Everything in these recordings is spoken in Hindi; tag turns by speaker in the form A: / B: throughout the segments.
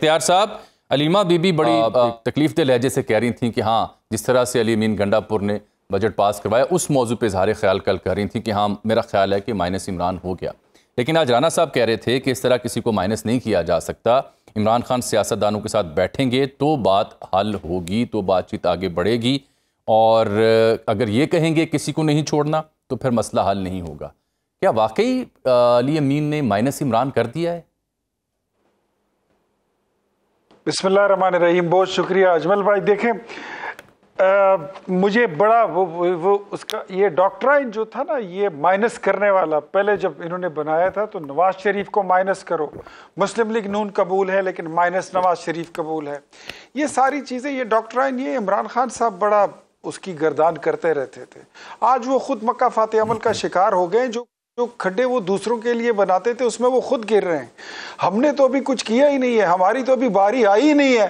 A: इख्तियार साहब, अलीमा बीबी बड़ी तकलीफ दे लहजे से कह रही थी कि हाँ, जिस तरह से अली अमीन गंडापुर ने बजट पास करवाया उस मौजू पे इजहार ख्याल कल कर रही थी कि हाँ, मेरा ख्याल है कि माइनस इमरान हो गया। लेकिन आज राना साहब कह रहे थे कि इस तरह किसी को माइनस नहीं किया जा सकता। इमरान खान सियासतदानों के साथ बैठेंगे तो बात हल होगी, तो बातचीत आगे बढ़ेगी, और अगर ये कहेंगे किसी को नहीं छोड़ना तो फिर मसला हल नहीं होगा। क्या वाकई अली अमीन ने माइनस इमरान कर दिया है?
B: बिस्मिल्लाहिर्रहमानिर्रहीम। बहुत शुक्रिया अजमल भाई। देखें, मुझे बड़ा वो उसका ये डॉक्ट्राइन जो था ना, ये माइनस करने वाला, पहले जब इन्होंने बनाया था तो नवाज शरीफ को माइनस करो, मुस्लिम लीग नून कबूल है लेकिन माइनस नवाज शरीफ कबूल है, ये सारी चीज़ें, ये डॉक्ट्राइन, ये इमरान खान साहब बड़ा उसकी गर्दान करते रहते थे। आज वो खुद मक्का फाते अमल का शिकार हो गए। जो खड्डे वो दूसरों के लिए बनाते थे उसमें वो खुद गिर रहे हैं। हमने तो अभी कुछ किया ही नहीं है, हमारी तो अभी बारी आई ही नहीं है।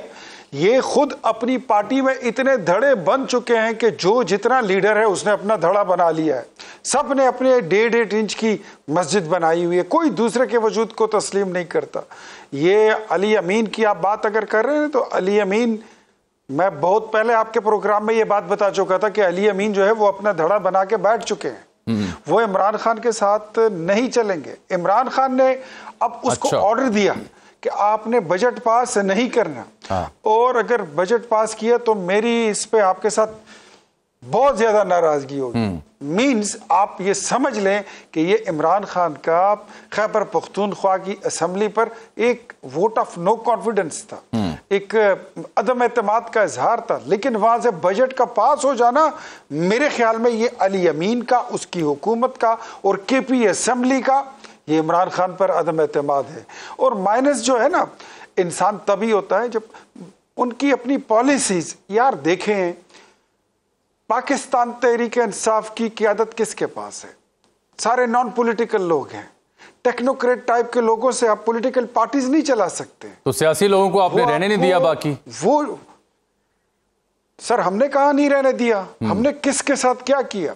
B: ये खुद अपनी पार्टी में इतने धड़े बन चुके हैं कि जो जितना लीडर है उसने अपना धड़ा बना लिया है। सब ने अपने 1.5 इंच की मस्जिद बनाई हुई है, कोई दूसरे के वजूद को तस्लीम नहीं करता। ये अली अमीन की आप बात अगर कर रहे हैं तो अली अमीन, मैं बहुत पहले आपके प्रोग्राम में ये बात बता चुका था कि अली अमीन जो है वो अपना धड़ा बना के बैठ चुके हैं। वो इमरान खान के साथ नहीं चलेंगे। इमरान खान ने अब उसको ऑर्डर दिया कि आपने बजट पास नहीं करना, और अगर बजट पास किया तो मेरी इस पे आपके साथ बहुत ज्यादा नाराजगी होगी। मीन्स आप ये समझ लें कि ये इमरान खान का खैबर पख्तूनख्वा की असेंबली पर एक वोट ऑफ नो कॉन्फिडेंस था, एक अदम एतमाद का इजहार था। लेकिन वहां से बजट का पास हो जाना, मेरे ख्याल में ये अली अमीन का, उसकी हुकूमत का और केपी असेंबली का, ये इमरान खान पर अदम एतमाद है। और माइनस जो है ना, इंसान तभी होता है जब उनकी अपनी पॉलिसीज, यार देखें, पाकिस्तान तहरीक इंसाफ की क़यादत किसके पास है? सारे नॉन पॉलिटिकल लोग हैं। टेक्नोक्रेट टाइप के लोगों से आप पॉलिटिकल पार्टीज नहीं चला सकते।
A: तो सियासी लोगों को आपने रहने नहीं दिया। बाकी
B: वो सर, हमने कहा नहीं रहने दिया, हमने किसके साथ क्या किया?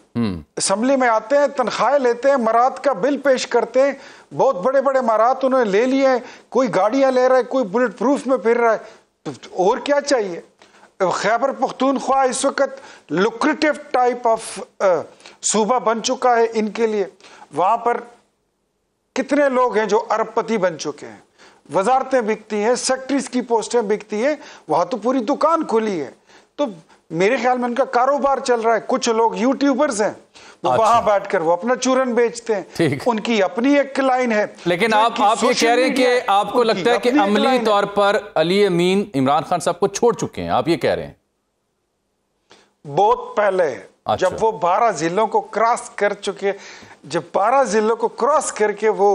B: असेंबली में आते हैं, तनख्वाहें लेते हैं, मरात का बिल पेश करते हैं, बहुत बड़े बड़े मरात उन्होंने ले लिए हैं, कोई गाड़ियां ले रहा है, कोई बुलेट प्रूफ में फिर रहा है, तो और क्या चाहिए? खैबर पख्तूनख्वा इस वक्त लुक्रेटिव टाइप ऑफ सूबा बन चुका है इनके लिए। वहां पर कितने लोग हैं जो अरबपति बन चुके हैं, वजारतें बिकती हैं, सेक्रेटरीज की पोस्टें बिकती हैं, वहां तो पूरी दुकान खुली है। तो मेरे ख्याल में उनका कारोबार चल रहा है। कुछ लोग यूट्यूबर्स हैं, वो वहां बैठकर वो अपना चूरन बेचते हैं, उनकी अपनी एक लाइन है।
A: लेकिन आप ये कह रहे हैं कि आपको लगता है कि अमली तौर पर अली अमीन इमरान खान साहब को छोड़ चुके हैं, आप ये कह रहे हैं?
B: बहुत पहले जब वो 12 जिलों को क्रॉस कर चुके, जब 12 जिलों को क्रॉस करके वो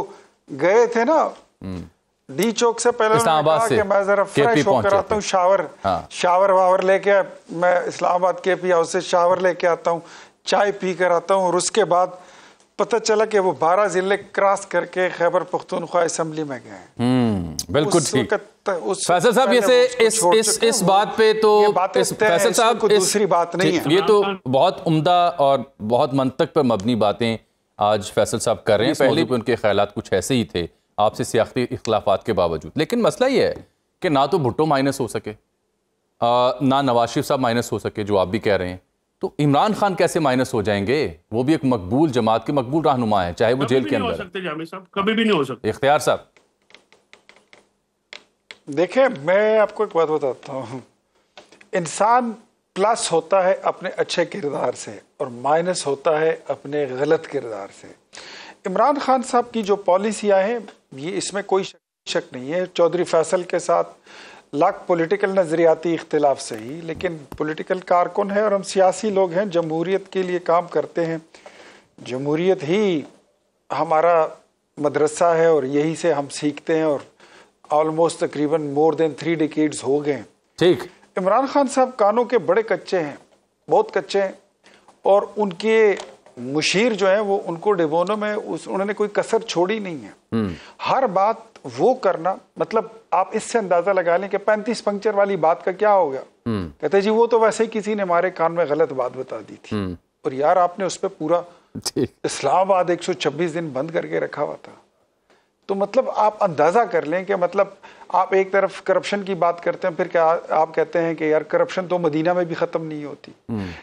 B: गए थे ना डी चौक से, पहले कहा कि मैं जरा फ्रेश होकर आता हूँ, शावर वावर लेके, मैं इस्लामाबाद केपी हाउस से शावर लेके आता हूँ, चाय पी कर आता हूँ, और उसके बाद पता चला कि वो 12 जिले क्रॉस करके खैबर पख्तूनख्वा असेंबली में गए।
A: बिल्कुल ठीक। फैसल साहब, ये इस बात पे तो फैसल साहब
B: दूसरी बात नहीं है,
A: ये तो बहुत उम्दा और बहुत मंतक पर मबनी बातें आज फैसल साहब कर रहे हैं। पहले भी उनके ख्यालात कुछ ऐसे ही थे आपसे सियासी इख्तिलाफात के बावजूद। लेकिन मसला ये है कि ना तो भुट्टो माइनस हो सके, ना नवाज शरीफ साहब माइनस हो सके, जो आप भी कह रहे हैं, तो इमरान खान कैसे माइनस हो जाएंगे? वो भी एक मकबूल जमात के मकबूल रहनुमा है, चाहे वो जेल के अंदर है।
C: कभी भी नहीं हो सकते।
A: इख्तियार साहब,
B: देखिए, मैं आपको एक बात बताता हूँ, इंसान प्लस होता है अपने अच्छे किरदार से और माइनस होता है अपने गलत किरदार से। इमरान खान साहब की जो पॉलिसियाँ हैं, ये इसमें कोई शक नहीं है। चौधरी फैसल के साथ लाख पॉलिटिकल नज़रियाती इख्तिलाफ से ही, लेकिन पॉलिटिकल कारकुन है और हम सियासी लोग हैं, जमहूरियत के लिए काम करते हैं। जमहूरियत ही हमारा मदरसा है और यही से हम सीखते हैं, और ऑलमोस्ट तकरीबन मोर देन 3 डिकेड्स हो गए।
A: ठीक।
B: इमरान खान साहब कानों के बड़े कच्चे हैं, बहुत कच्चे हैं, और उनके मुशीर जो है वो उनको डिबोनों में उन्होंने कोई कसर छोड़ी नहीं है। हर बात वो करना, मतलब आप इससे अंदाजा लगा लें कि 35 पंक्चर वाली बात का क्या होगा। कहते जी वो तो वैसे ही किसी ने हमारे कान में गलत बात बता दी थी, और यार आपने उस पर पूरा इस्लामाबाद 126 दिन बंद करके रखा हुआ था। तो मतलब आप अंदाजा कर लें कि मतलब आप एक तरफ करप्शन की बात करते हैं, फिर क्या आप कहते हैं कि यार करप्शन तो मदीना में भी खत्म नहीं होती।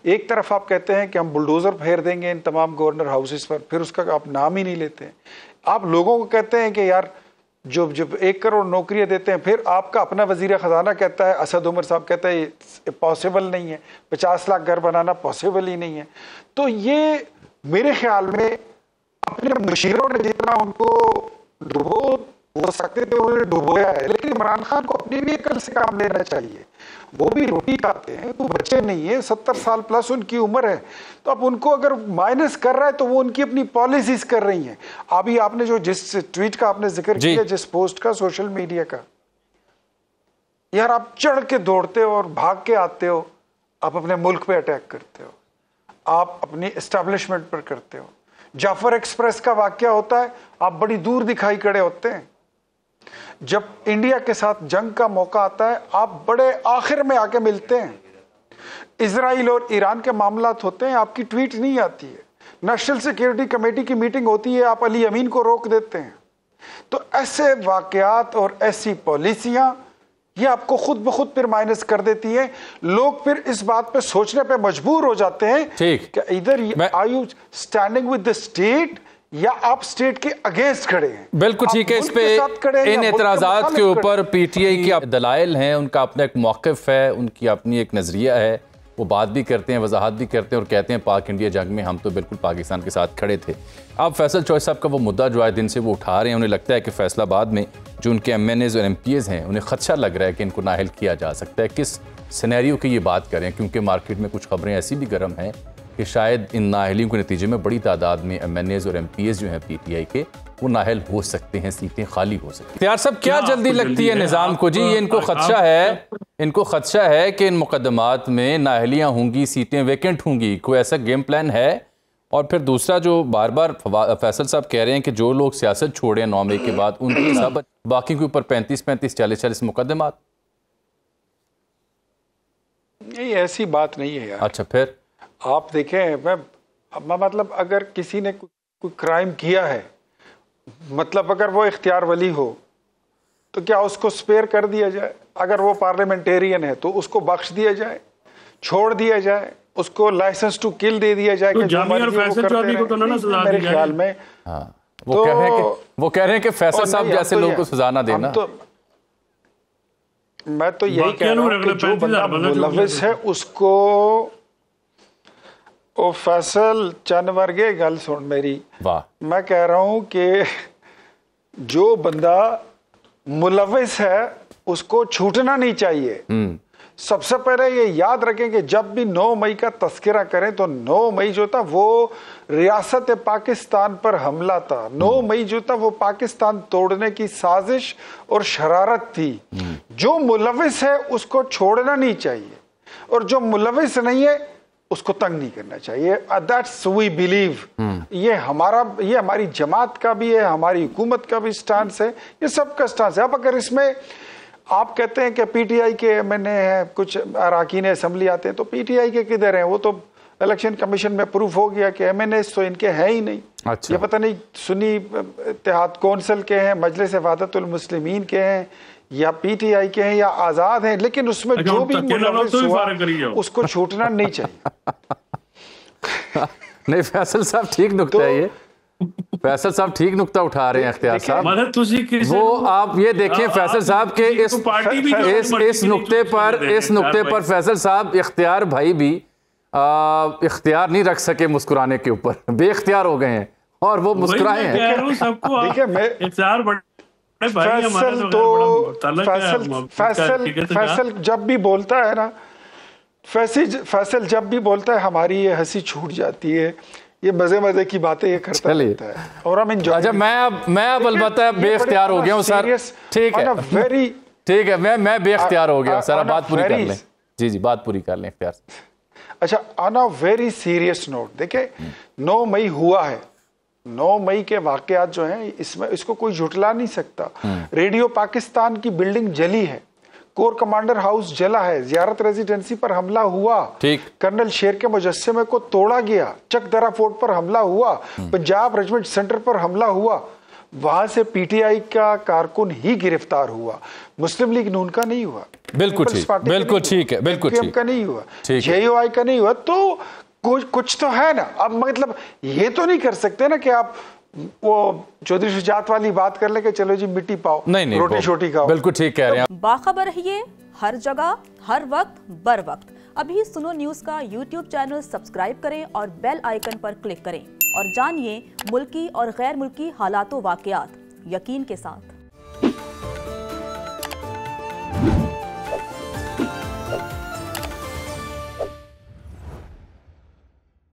B: एक तरफ आप कहते हैं कि हम बुलडोजर फेर देंगे इन तमाम गवर्नर हाउसेस पर, फिर उसका आप नाम ही नहीं लेते हैं। आप लोगों को कहते हैं कि यार जो 1 करोड़ नौकरियां देते हैं, फिर आपका अपना वजीर खजाना कहता है, असद उमर साहब कहता है ये पॉसिबल नहीं है, 50 लाख घर बनाना पॉसिबल ही नहीं है। तो ये मेरे ख्याल में अपने मुशीरों ने जितना उनको डुबो हो सकते थे उन्होंने डुबोया है, लेकिन इमरान खान को अपनी भी अकल से काम लेना चाहिए। वो भी रोटी खाते हैं, तो बच्चे नहीं है, 70 साल प्लस उनकी उम्र है। तो अब उनको अगर माइनस कर रहा है तो वो उनकी अपनी पॉलिसीज कर रही हैं। अभी आपने जो जिस ट्वीट का आपने जिक्र किया, जिस पोस्ट का सोशल मीडिया का, यार आप चढ़ के दौड़ते हो और भाग के आते हो, आप अपने मुल्क पे अटैक करते हो, आप अपनी एस्टेब्लिशमेंट पर करते हो। जाफर एक्सप्रेस का वाकया होता है, आप बड़ी दूर दिखाई खड़े होते हैं। जब इंडिया के साथ जंग का मौका आता है, आप बड़े आखिर में आके मिलते हैं। इजराइल और ईरान के मामलात होते हैं, आपकी ट्वीट नहीं आती है। नेशनल सिक्योरिटी कमेटी की मीटिंग होती है, आप अली अमीन को रोक देते हैं। तो ऐसे वाकयात और ऐसी पॉलिसियां ये आपको खुद ब खुद फिर माइनस कर देती है। लोग फिर इस बात पे सोचने पे मजबूर हो जाते हैं कि इधर are you standing with the state या आप स्टेट के अगेंस्ट खड़े हैं।
A: बिल्कुल ठीक है। इस पे इन एतराजात के ऊपर पीटीआई की दलाइल हैं, उनका अपना एक मौक़िफ़ है, उनकी अपनी एक नज़रिया है। वो बात भी करते हैं, वजाहत भी करते हैं और कहते हैं पाक इंडिया जंग में हम तो बिल्कुल पाकिस्तान के साथ खड़े थे। अब फैसल चौधरी साहब का वो मुद्दा जो आए दिन से वो उठा रहे हैं, उन्हें लगता है कि फैसलाबाद में जो उनके MNAs और MPs हैं उन्हें खदशा लग रहा है कि इनको नाअहल किया जा सकता है। किस सिनेरियो की ये बात करें, क्योंकि मार्केट में कुछ खबरें ऐसी भी गर्म हैं कि शायद इन नाअहलियों के नतीजे में बड़ी तादाद में MNAs और MPs जो हैं PTI के वो नाअहल हो सकते हैं, सीटें खाली हो सकती हैं। इख्तियार साहब, क्या जल्दी लगती है निज़ाम को जी? ये इनको खदशा है कि इन मुकदमात में नाअहलियाँ होंगी, सीटें वैकेंट होंगी, कोई ऐसा गेम प्लान है? और फिर दूसरा जो बार बार फैसल साहब कह रहे हैं कि जो लोग सियासत छोड़े 9 मई के बाद उनके सब बाकी के ऊपर 35-35, 40-40 मुकदमात।
B: नहीं, ऐसी बात नहीं है यार।
A: अच्छा, फिर
B: आप देखें, मैं मतलब अगर किसी ने कोई क्राइम किया है, मतलब अगर वो इख्तियार वली हो तो क्या उसको स्पेयर कर दिया जाए? अगर वो पार्लियामेंटेरियन है तो उसको बख्श दिया जाए, छोड़ दिया जाए, उसको लाइसेंस टू किल दे दिया जाए?
C: तो मेरे
B: ख्याल में
A: वो कह रहे हैं कि फैसल साहब जैसे लोगों को सजा ना देना।
B: तो मैं तो यही कह रहा हूं कि जो बंदा मुलविस है उसको ओ फैसल चंद वर्गे गल सुन मेरी, मैं कह रहा हूं कि जो बंदा मुलविस है उसको छूटना नहीं चाहिए। सबसे पहले ये याद रखें कि जब भी 9 मई का तस्करा करें तो 9 मई जो था वो रियासत पाकिस्तान पर हमला था। 9 मई जो था वो पाकिस्तान तोड़ने की साजिश और शरारत थी। जो मुलविस है उसको छोड़ना नहीं चाहिए और जो मुलविस नहीं है उसको तंग नहीं करना चाहिए। That's we believe. ये हमारी जमात का भी है, हमारी हुकूमत का भी स्टांस है, ये सबका स्टांस है। अब अगर इसमें आप कहते हैं कि पीटीआई के MNA हैं, कुछ अराकीन असेंबली आते हैं, तो पीटीआई के किधर हैं? वो तो इलेक्शन कमीशन में प्रूफ हो गया कि MNAs तो इनके हैं ही नहीं।
A: अच्छा।
B: ये पता नहीं सुन्नी इत्तेहाद कौंसिल के हैं, मजलिस वहदतुल मुस्लिमीन के हैं या पीटीआई के हैं या आजाद हैं, लेकिन उसमें जो भी मुलविस हुआ उसको छूटना नहीं चाहिए।
A: नहीं, फैसल साहब ठीक नुक्ता है ये। फैसल साहब ठीक नुक्ता उठा रहे हैं इख्तियार साहब। वो आप ये देखें फैसल साहब के इस नुक्ते पर फैसल साहब इख्तियार भाई भी इख्तियार नहीं रख सके मुस्कुराने के ऊपर, बेइख्तियार हो गए हैं और वो मुस्कुराए हैं।
B: फैसल जब भी बोलता है ना, फैसल जब भी बोलता है हमारी ये हंसी छूट जाती है, ये मजे की बातें ये करता रहता है और हम एंजॉय।
A: अच्छा, मैं अब अलबत्ता बेइख्तियार हो गया हूँ सर। ठीक है, मैं बेइख्तियार हो गया हूँ सर। बात पूरी कर लें। जी, बात पूरी कर लें इख्तियार।
B: अच्छा, on a very serious note, देखिए 9 मई हुआ है, 9 मई के वाकयात जो हैं इसमें इसको कोई झुटला नहीं सकता। रेडियो पाकिस्तान की बिल्डिंग जली है, कोर कमांडर हाउस जला है, जियारत रेजिडेंसी पर हमला हुआ, कर्नल शेर के मुजस्समे को तोड़ा गया, चक दरा फोर्ट पर हमला हुआ, पंजाब रेजिमेंट सेंटर पर हमला हुआ, वहां से पीटीआई का कारकुन ही गिरफ्तार हुआ, मुस्लिम लीग नून का नहीं हुआ।
A: बिल्कुल ठीक, बिल्कुल ठीक है, बिल्कुल ठीक
B: का नहीं हुआ, जेयूआई का नहीं हुआ। तो कुछ तो है ना। अब मतलब ये तो नहीं कर सकते ना कि आप वो चौधरी शुजात वाली बात कर ले कि चलो जी मिट्टी पाओ,
A: नहीं,
B: रोटी छोटी खाओ।
A: बिल्कुल ठीक कह रहे हैं।
D: बाखबर रहिए हर जगह, हर वक्त, बर वक्त। अभी सुनो न्यूज़ का यूट्यूब चैनल सब्सक्राइब करें और बेल आइकन पर क्लिक करें और जानिए मुल्की और गैर मुल्की हालातों वाकयात यकीन के साथ।